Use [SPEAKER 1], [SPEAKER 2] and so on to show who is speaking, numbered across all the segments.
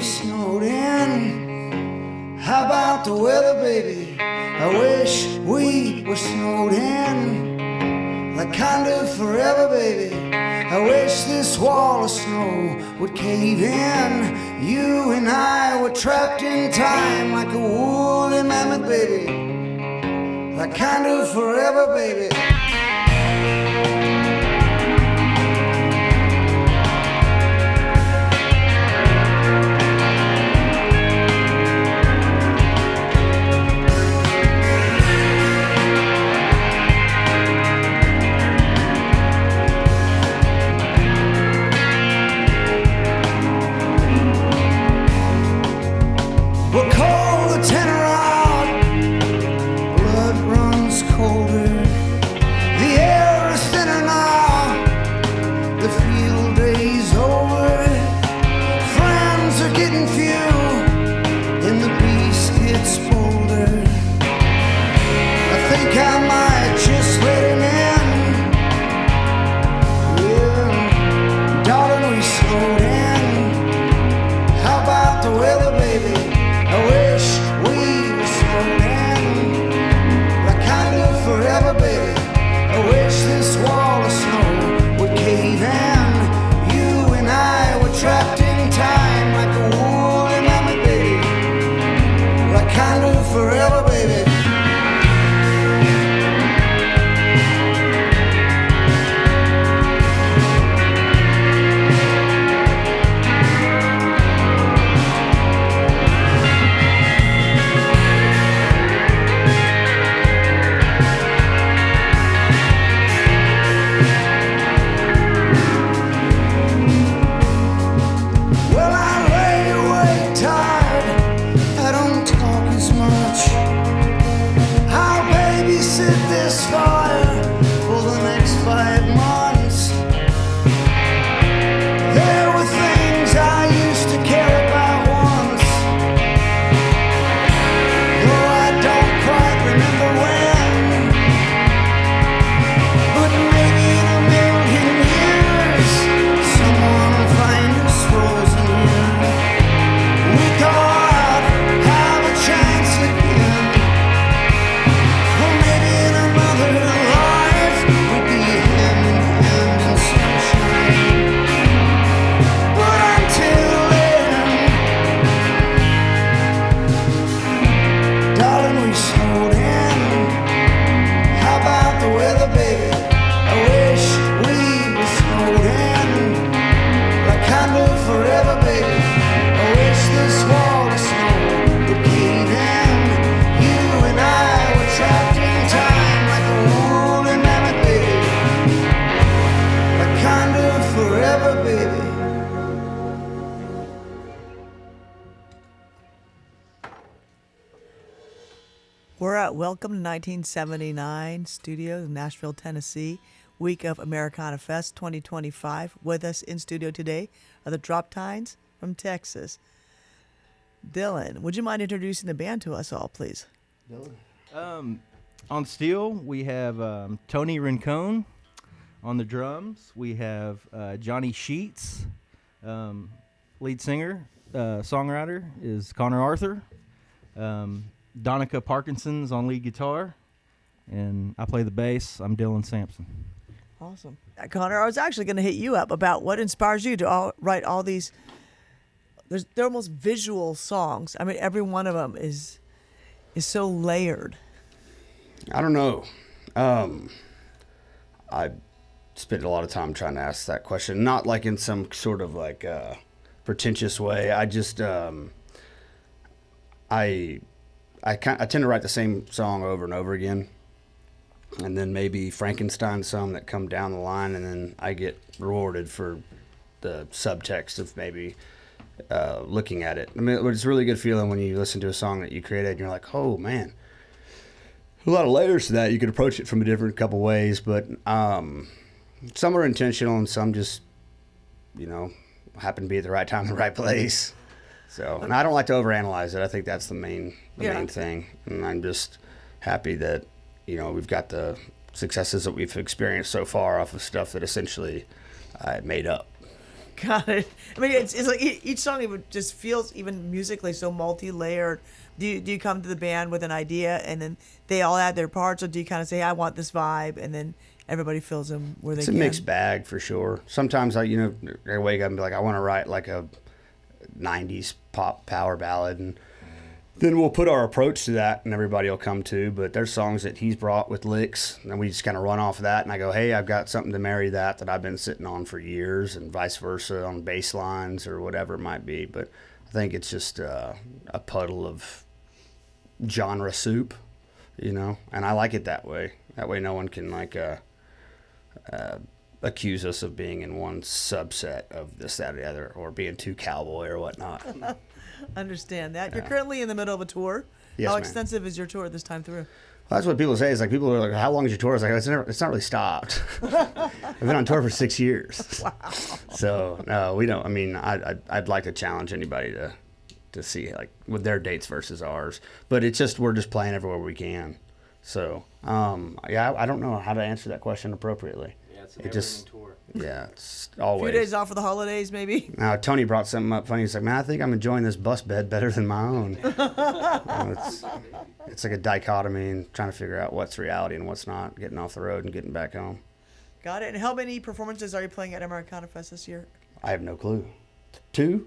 [SPEAKER 1] snowed in. How about the weather, baby? I wish we were snowed in. Like kind of forever, baby. I wish this wall of snow would cave in. You and I were trapped in time like a woolly mammoth, baby. Like kind of forever, baby. We'll call the tenor out. Blood runs colder. The air is thinner now. The field day's over. Friends are getting few, and the beast gets bolder. I think I might just let him in. Yeah, darling, we slowed in. How about the weather, baby? I wish we were slowed in. Like kind of forever, baby. I wish this wall of snow would cave in. You and I were trapped in time like a woolly mammoth, baby. Like kind of forever, baby. Well, I lay awake tired. I don't talk as much. I'll babysit this fire for the next 5 months. There were things I used to care about once, though I don't quite remember when. But maybe in a million years, someone will find us frozen here. We thought have a chance again. Or maybe in another life we'd be hand in hand in sunshine. But until then, darling, we snowed in. How about the weather, baby? I wish we were snowed in. Like kind of forever, baby. I wish this wall of snow would cave in. You and I were trapped in time like a woolly mammoth, baby. Like kind of forever, baby.
[SPEAKER 2] We're at Welcome to 1979 Studios, Nashville, Tennessee, week of AmeriCanaFest 2025. With us in studio today are the Droptines from Texas. Dillon, would you mind introducing the band to us all, please?
[SPEAKER 3] On steel, we have Tony Rincon. On the drums, we have Johnny Sheets. Lead singer, songwriter is Connor Arthur. Donica Parkinson's on lead guitar. And I play the bass. I'm Dillon Sampson.
[SPEAKER 2] Awesome. Connor, I was actually going to hit you up about what inspires you to write all these. They're almost visual songs. I mean, every one of them is so layered.
[SPEAKER 4] I don't know. I spent a lot of time trying to ask that question, not like in some sort of like pretentious way. I just I tend to write the same song over and over again, and then maybe Frankenstein some that come down the line, and then I get rewarded for the subtext of maybe looking at it. I mean, it's a really good feeling when you listen to a song that you created and you're like, oh man, a lot of layers to that. You could approach it from a different couple ways, but some are intentional and some just, happen to be at the right time, the right place. So, and I don't like to overanalyze it. I think that's the main thing. And I'm just happy that, we've got the successes that we've experienced so far off of stuff that essentially I made up.
[SPEAKER 2] Got it. I mean, it's like each song even just feels even musically so multi-layered. Do you come to the band with an idea and then they all add their parts, or do you kind of say, I want this vibe, and then everybody fills them where they
[SPEAKER 4] It's
[SPEAKER 2] can?
[SPEAKER 4] a mixed bag for sure. Sometimes I wake up and be like, I want to write like a 90s pop power ballad, and then we'll put our approach to that and everybody will come to. But there's songs that he's brought with licks and we just kind of run off of that, and I go, hey, I've got something to marry that I've been sitting on for years, and vice versa on bass lines or whatever it might be. But I think it's just a puddle of genre soup, and I like it that way. That way no one can accuse us of being in one subset of this, that, or the other, or being too cowboy or whatnot.
[SPEAKER 2] Understand that.
[SPEAKER 4] Yeah.
[SPEAKER 2] You're currently in the middle of a tour.
[SPEAKER 4] Yes,
[SPEAKER 2] How
[SPEAKER 4] ma'am.
[SPEAKER 2] extensive is your tour this time through?
[SPEAKER 4] Well, that's what people say. It's like people are like, "How long is your tour?" It's like it's not really stopped. I've been on tour for 6 years.
[SPEAKER 2] Wow.
[SPEAKER 4] So no, we don't. I mean, I'd like to challenge anybody to see like with their dates versus ours. But it's just we're just playing everywhere we can. So I don't know how to answer that question appropriately.
[SPEAKER 3] Yeah, it's
[SPEAKER 4] It just
[SPEAKER 3] tour.
[SPEAKER 4] yeah, it's
[SPEAKER 2] A
[SPEAKER 4] always.
[SPEAKER 2] few days off for the holidays, maybe?
[SPEAKER 4] Now, Tony brought something up funny. He's like, man, I think I'm enjoying this bus bed better than my own. It's like a dichotomy and trying to figure out what's reality and what's not, getting off the road and getting back home.
[SPEAKER 2] Got it. And how many performances are you playing at AmeriCanaFest this year?
[SPEAKER 4] I have no clue. 2?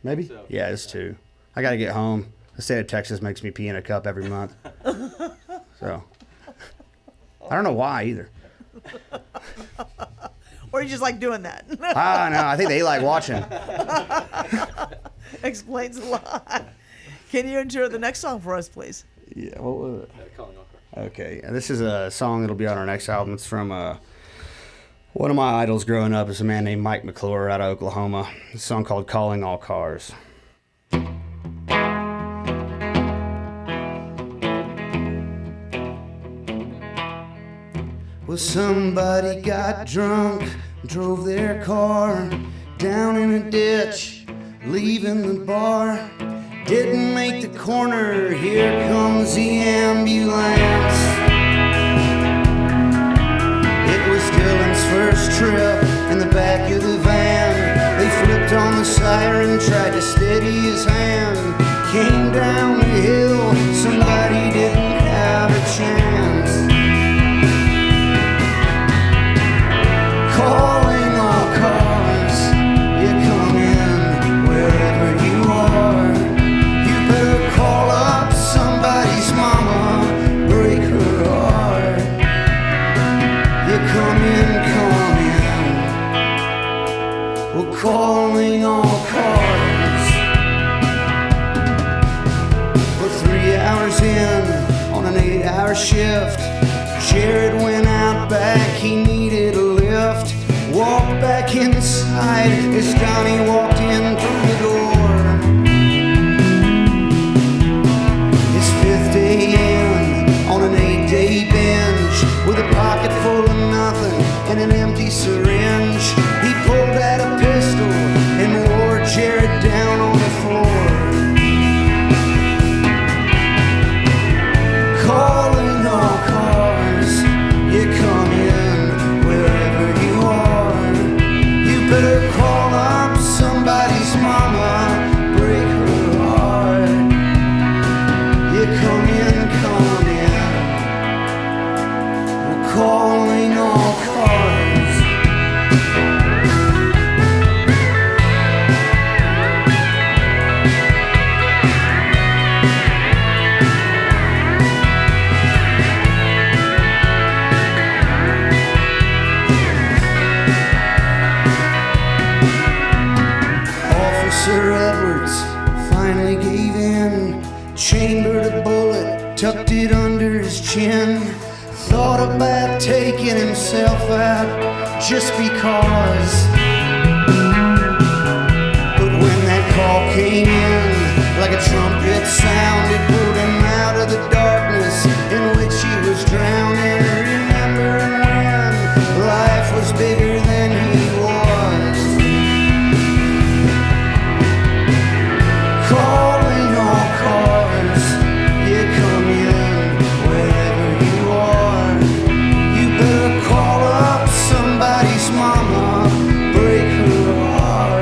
[SPEAKER 4] Maybe?
[SPEAKER 3] So,
[SPEAKER 4] Yeah, it's 2. I got to get home. The state of Texas makes me pee in a cup every month. So, I don't know why either.
[SPEAKER 2] Or you just like doing that?
[SPEAKER 4] No, I think they like watching.
[SPEAKER 2] Explains a lot. Can you intro the next song for us, please?
[SPEAKER 4] Yeah, what was it?
[SPEAKER 3] calling all cars.
[SPEAKER 4] Okay, this is a song that'll be on our next album. It's from one of my idols growing up is a man named Mike McClure out of Oklahoma. It's a song called Calling All Cars. Well, somebody got drunk, drove their car down in a ditch, leaving the bar. Didn't make the corner, here comes the ambulance. It was Dillon's first trip in the back of the van. They flipped on the siren, tried to steady his hand. Came down the hill, somebody didn't have a chance. Calling all cars, you come in wherever you are. You better call up somebody's mama, break her heart. You come in, we're calling all cars. We're 3 hours in on an 8-hour shift. Jared went out back, he needed a lift. Walked back inside as Donny walked in through the door. His 5th day in on an 8-day binge, with a pocket full of nothing and an empty syringe. He pulled out a pistol and wore Jared down on the floor. Calling all cars, you come in wherever you are. You better call up somebody's mama, break her heart. You come in, we're calling all cars. Officer Edwards finally gave in, chambered a bullet, tucked it under his chin. Thought about taking himself out just because. But when that call came in, like a trumpet sound, it pulled him out of the darkness in which he was drowning. Remembering when life was bigger than he was. Calling all cars, you come in wherever you are. You better call up somebody's mama, break her heart.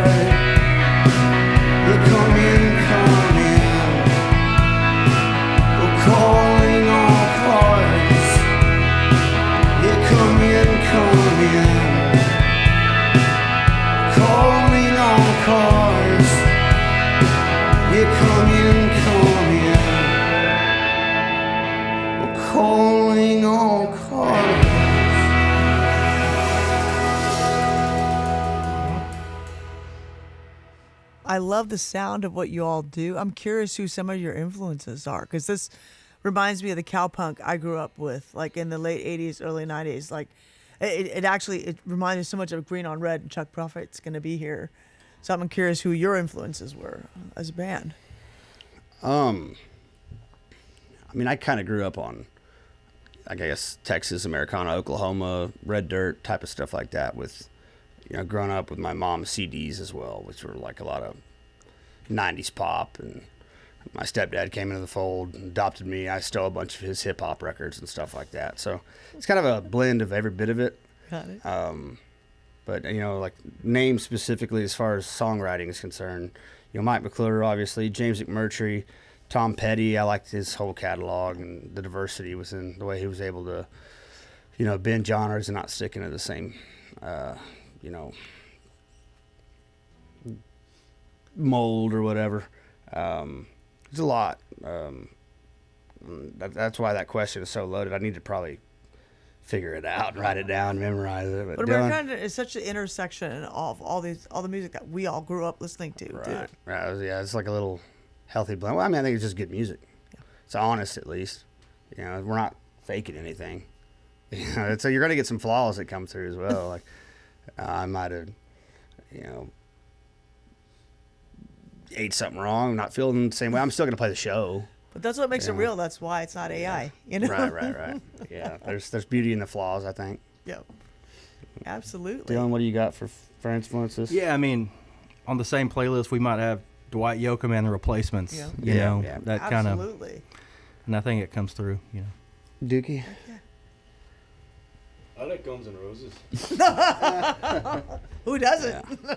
[SPEAKER 2] I love the sound of what you all do. I'm curious who some of your influences are, because this reminds me of the cowpunk I grew up with, like in the late 80s, early 90s. Like, it reminds me so much of Green on Red, and Chuck Prophet's going to be here. So I'm curious who your influences were as a band.
[SPEAKER 4] I mean, I kind of grew up on, I guess, Texas, Americana, Oklahoma, Red Dirt type of stuff like that, with, you know, growing up with my mom's CDs as well, which were like a lot of 90s pop. And my stepdad came into the fold and adopted me. I stole a bunch of his hip hop records and stuff like that. So it's kind of a blend of every bit of it.
[SPEAKER 2] Got it.
[SPEAKER 4] But, you know, like names specifically as far as songwriting is concerned, you know, Mike McClure, obviously, James McMurtry, Tom Petty. I liked his whole catalog and the diversity within the way he was able to, you know, bend genres and not stick into the same, you know, mold or whatever. It's a lot. That's why that question is so loaded. I need to probably figure it out and write it down, memorize it.
[SPEAKER 2] But
[SPEAKER 4] Dillon,
[SPEAKER 2] Americana is such an intersection of all the music that we all grew up listening to.
[SPEAKER 4] right, right. Yeah, it's like a little healthy blend. Well, I mean, I think it's just good music.
[SPEAKER 2] Yeah.
[SPEAKER 4] It's honest, at least. You know, we're not faking anything. You know, so you're gonna get some flaws that come through as well. Like I might have, you know, ate something wrong. I'm not feeling the same way. I'm still gonna play the show.
[SPEAKER 2] But that's what makes it
[SPEAKER 4] Yeah.
[SPEAKER 2] real. That's why it's not AI. You know.
[SPEAKER 4] Right. Yeah, there's beauty in the flaws, I think.
[SPEAKER 2] Yeah. Absolutely.
[SPEAKER 4] Dillon, what do you got for influences?
[SPEAKER 3] Yeah, I mean, on the same playlist, we might have Dwight Yoakam and the Replacements.
[SPEAKER 2] Yeah.
[SPEAKER 3] You know,
[SPEAKER 4] Yeah.
[SPEAKER 3] that kind of,
[SPEAKER 2] Absolutely.
[SPEAKER 3] and I think it comes through. You know,
[SPEAKER 4] Dookie.
[SPEAKER 5] I like Guns N' Roses.
[SPEAKER 2] Who doesn't?
[SPEAKER 4] Yeah.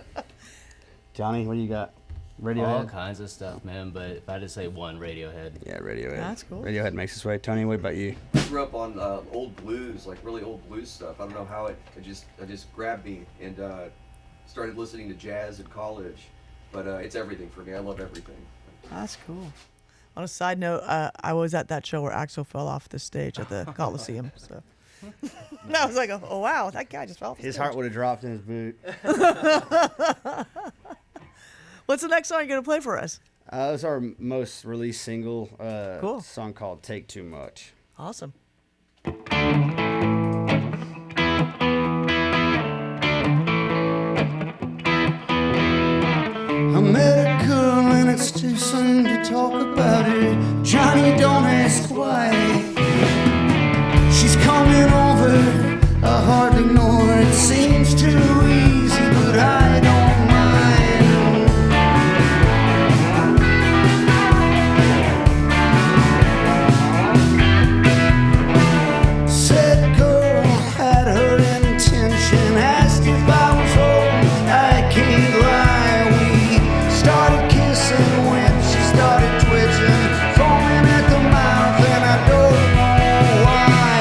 [SPEAKER 4] Johnny, what do you got?
[SPEAKER 6] All
[SPEAKER 4] Radiohead.
[SPEAKER 6] kinds of stuff, man. But if I had to say one, Radiohead.
[SPEAKER 4] Yeah, Radiohead.
[SPEAKER 2] That's cool.
[SPEAKER 4] Radiohead makes its way. Tony, what about you?
[SPEAKER 7] I grew up on old blues, like really old blues stuff. I don't know how it just grabbed me and started listening to jazz in college. But it's everything for me. I love everything.
[SPEAKER 2] That's cool. On a side note, I was at that show where Axl fell off the stage at the Coliseum. So I was like, oh wow, that guy just fell off the
[SPEAKER 4] His
[SPEAKER 2] stage.
[SPEAKER 4] heart would have dropped in his boot.
[SPEAKER 2] What's the next song you're gonna play for us?
[SPEAKER 4] This is our most released single.
[SPEAKER 2] Cool.
[SPEAKER 4] Song called "Take Too Much."
[SPEAKER 2] Awesome.
[SPEAKER 1] I met a girl and it's too soon to talk about it. Johnny, don't ask why. She's coming over, I hardly know her. It seems too easy, but I don't mind. Said girl had her intention, asked if I was old, I can't lie. We started kissing when she started twitching, foaming at the mouth, and I don't know why.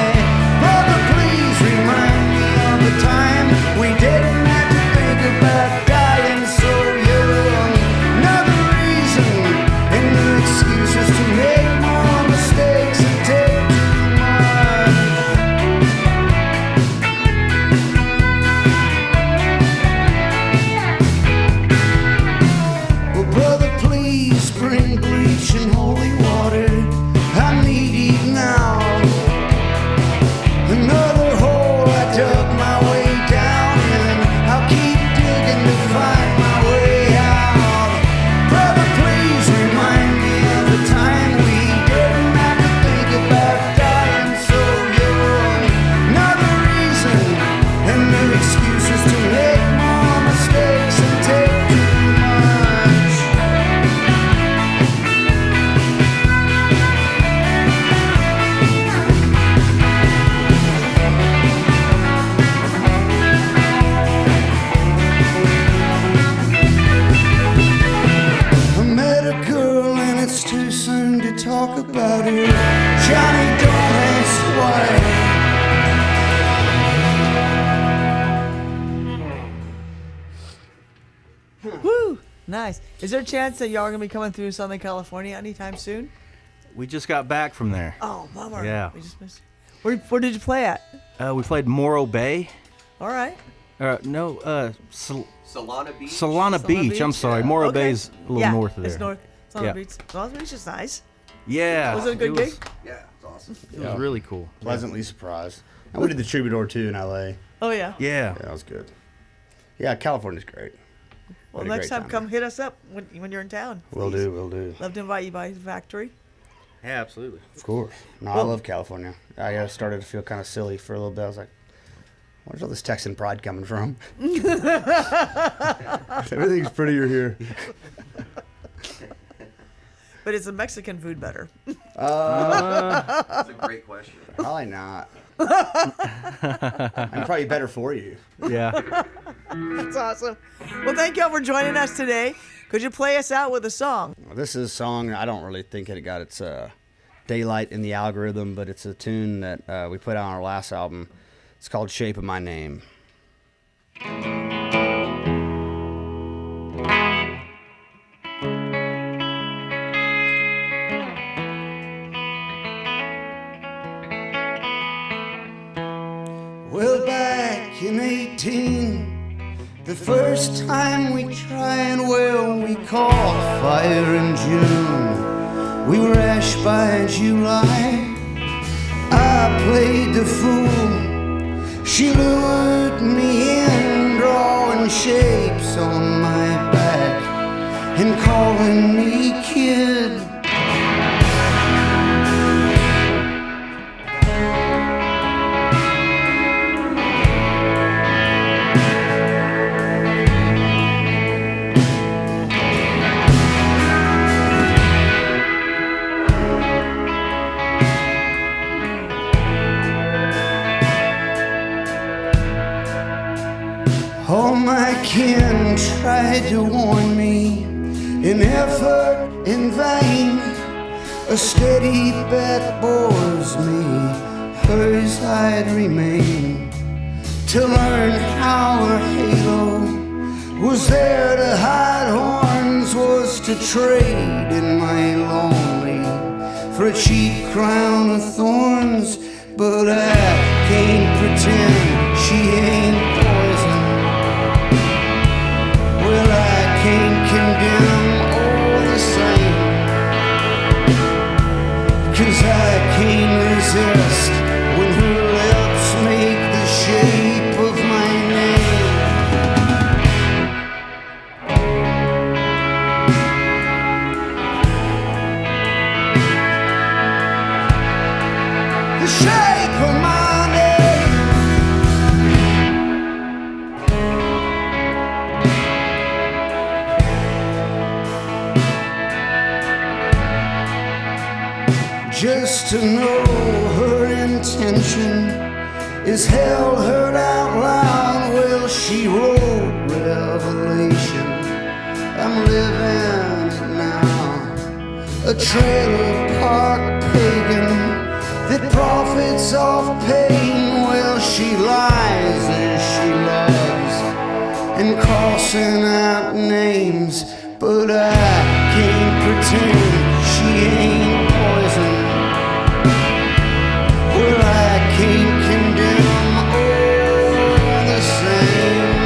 [SPEAKER 1] Brother, please remind me of the time we didn't have to think about dying so young. Another reason and new excuses to make more mistakes and take too much. Well, brother, please bring bleach and holy water. I need it now. Another hole I dug my way down in. I'll keep digging to find my way out. Brother, please remind me of the time we didn't have to think about dying so young. Another reason and new excuses to make more mistakes and take too much. I met a girl and it's too soon to talk about her. Johnny, don't ask why.
[SPEAKER 2] Woo! Nice. Is there a chance that y'all are gonna be coming through Southern California anytime soon?
[SPEAKER 3] we just got back from there.
[SPEAKER 2] Oh, bummer.
[SPEAKER 3] Yeah.
[SPEAKER 2] We just missed. Where did you play at?
[SPEAKER 3] We played Morro Bay.
[SPEAKER 2] All right.
[SPEAKER 3] No,
[SPEAKER 7] Solana Beach.
[SPEAKER 3] Solana Beach. I'm sorry. Morro
[SPEAKER 2] Okay.
[SPEAKER 3] Bay's a little north of there.
[SPEAKER 2] It's north. Solana
[SPEAKER 3] Yeah.
[SPEAKER 2] Beach. Solana Beach is nice.
[SPEAKER 3] Yeah.
[SPEAKER 2] Was it a good
[SPEAKER 3] was,
[SPEAKER 2] gig?
[SPEAKER 7] Yeah, it's awesome.
[SPEAKER 3] It was really cool.
[SPEAKER 4] Pleasantly surprised. And we did the Troubadour too in L.A.
[SPEAKER 2] Oh, yeah.
[SPEAKER 3] Yeah.
[SPEAKER 4] Yeah, that was good. Yeah, California's great.
[SPEAKER 2] Well,
[SPEAKER 4] Had a
[SPEAKER 2] next
[SPEAKER 4] great
[SPEAKER 2] time, come hit us up when you're in town.
[SPEAKER 4] Will
[SPEAKER 2] please.
[SPEAKER 4] do, will do.
[SPEAKER 2] Love to invite you by the factory.
[SPEAKER 3] Yeah, absolutely.
[SPEAKER 4] Of course. No, I love California. I started to feel kind of silly for a little bit. I was like, where's all this Texan pride coming from? Everything's prettier here.
[SPEAKER 2] But is the Mexican food better?
[SPEAKER 7] That's a great question.
[SPEAKER 4] Probably not. I'm probably better for you.
[SPEAKER 3] Yeah.
[SPEAKER 2] That's awesome. Well, thank y'all for joining us today. Could you play us out with a song?
[SPEAKER 4] This is a song, I don't really think it got its daylight in the algorithm, but it's a tune that we put out on our last album. It's called Shape of My Name.
[SPEAKER 1] Well, back in 18, the first time we tried, well, we caught fire in June. We were ash by July. I played the fool. She lured me in, drawing shapes on my back and calling me kid. All my kin tried to warn me, in effort in vain. A steady bet bores me, hers I'd remain. To learn how her halo was there to hide horns, was to trade in my lonely for a cheap crown of thorns. But I can't pretend she ain't poison. Well, I can't condemn all the same, 'cause I can't resist when her lips make the shape of my name. The shape of my name. Just to know her intention is hell heard out loud. Well, she wrote Revelation, I'm living it now. A trailer park pagan that profits off pain. Well, she lies as she loves and crossing out names. But I can't pretend she ain't poison. Well, I can't condemn all the same.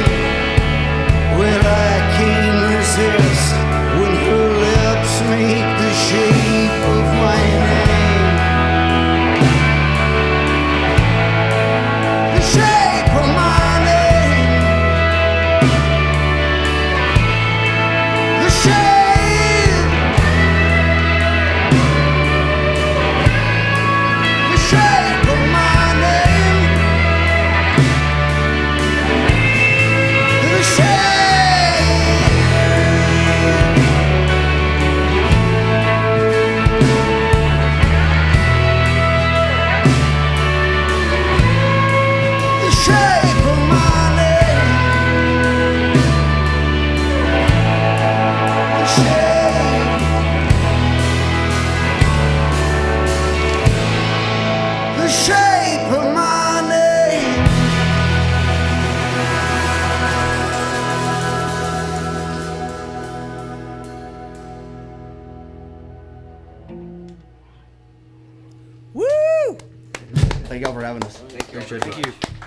[SPEAKER 1] Well, I can't resist when her lips make the shape of my name. The shape of my name. The shape.
[SPEAKER 2] Woo!
[SPEAKER 4] Thank y'all for having us.
[SPEAKER 7] Thank you.
[SPEAKER 3] Thank you.